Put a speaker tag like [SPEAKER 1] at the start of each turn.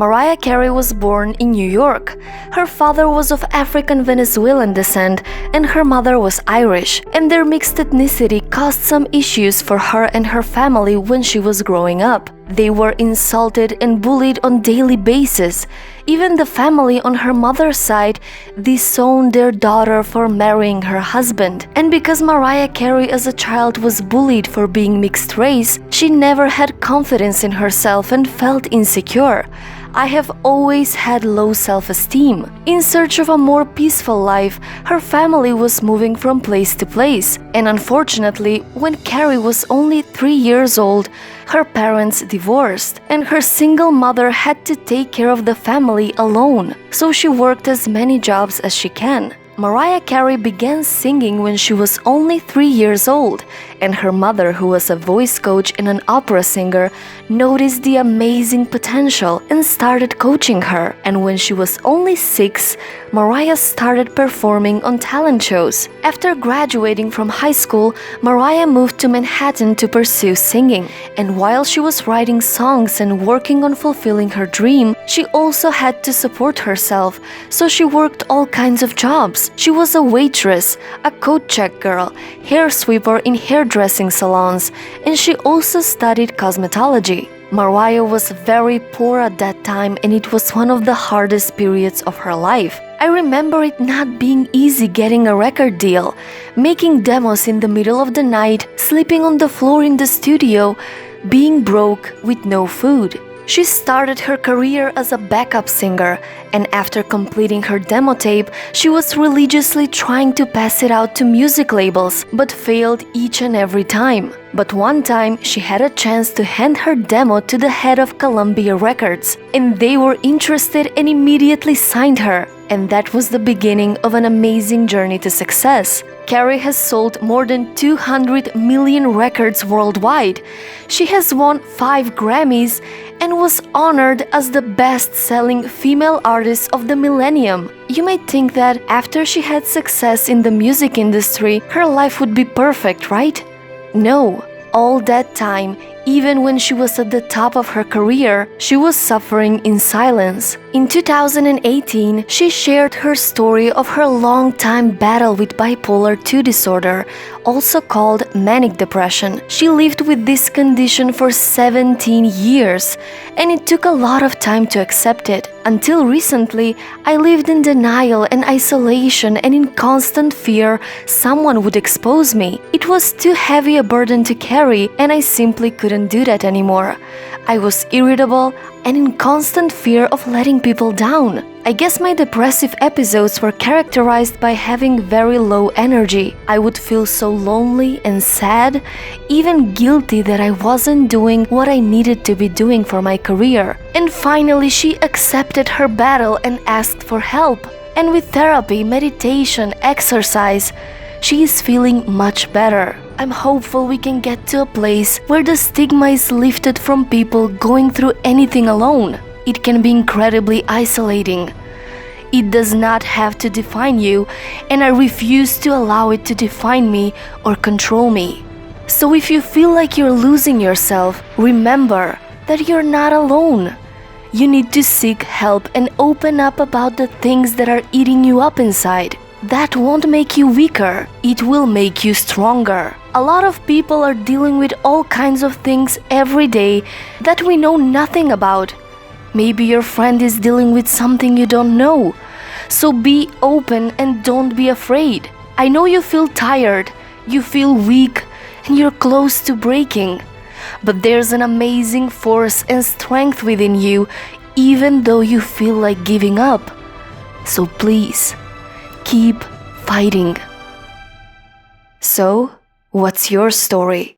[SPEAKER 1] Mariah Carey was born in New York. Her father was of African Venezuelan descent and her mother was Irish, and their mixed ethnicity caused some issues for her and her family when she was growing up. They were insulted and bullied on daily basis. Even the family on her mother's side disowned their daughter for marrying her husband. And because Mariah Carey as a child was bullied for being mixed race, she never had confidence in herself and felt insecure. I have always had low self-esteem. In search of a more peaceful life, her family was moving from place to place. And unfortunately, when Carey was only 3 years old, her parents divorced, and her single mother had to take care of the family alone. So she worked as many jobs as she can. Mariah Carey began singing when she was only 3 years old, and her mother, who was a voice coach and an opera singer, noticed the amazing potential and started coaching her. And when she was only 6, Mariah started performing on talent shows. After graduating from high school, Mariah moved to Manhattan to pursue singing. And while she was writing songs and working on fulfilling her dream, she also had to support herself, so she worked all kinds of jobs. She was a waitress, a coat check girl, hair sweeper in hairdressing salons, and she also studied cosmetology. Mariah was very poor at that time, and it was one of the hardest periods of her life. I remember it not being easy getting a record deal, making demos in the middle of the night, sleeping on the floor in the studio, being broke with no food. She started her career as a backup singer, and after completing her demo tape, she was religiously trying to pass it out to music labels, but failed each and every time. But one time, she had a chance to hand her demo to the head of Columbia Records, and they were interested and immediately signed her. And that was the beginning of an amazing journey to success. Carey has sold more than 200 million records worldwide. She has won 5 Grammys and was honored as the best-selling female artist of the millennium. You might think that after she had success in the music industry, her life would be perfect, right? No. All that time, even when she was at the top of her career, she was suffering in silence. In 2018, she shared her story of her long-time battle with bipolar II disorder, also called manic depression. She lived with this condition for 17 years, and it took a lot of time to accept it. Until recently, I lived in denial and isolation and in constant fear someone would expose me. It was too heavy a burden to carry, and I simply couldn't do that anymore. I was irritable and in constant fear of letting people down. I guess my depressive episodes were characterized by having very low energy. I would feel so lonely and sad, even guilty that I wasn't doing what I needed to be doing for my career. And finally, she accepted her battle and asked for help. And with therapy, meditation, exercise, she is feeling much better. I'm hopeful we can get to a place where the stigma is lifted from people going through anything alone. It can be incredibly isolating. It does not have to define you, and I refuse to allow it to define me or control me. So if you feel like you're losing yourself, remember that you're not alone. You need to seek help and open up about the things that are eating you up inside. That won't make you weaker, it will make you stronger. A lot of people are dealing with all kinds of things every day that we know nothing about. Maybe your friend is dealing with something you don't know. So be open and don't be afraid. I know you feel tired, you feel weak, and you're close to breaking. But there's an amazing force and strength within you, even though you feel like giving up. So please, keep fighting. So, what's your story?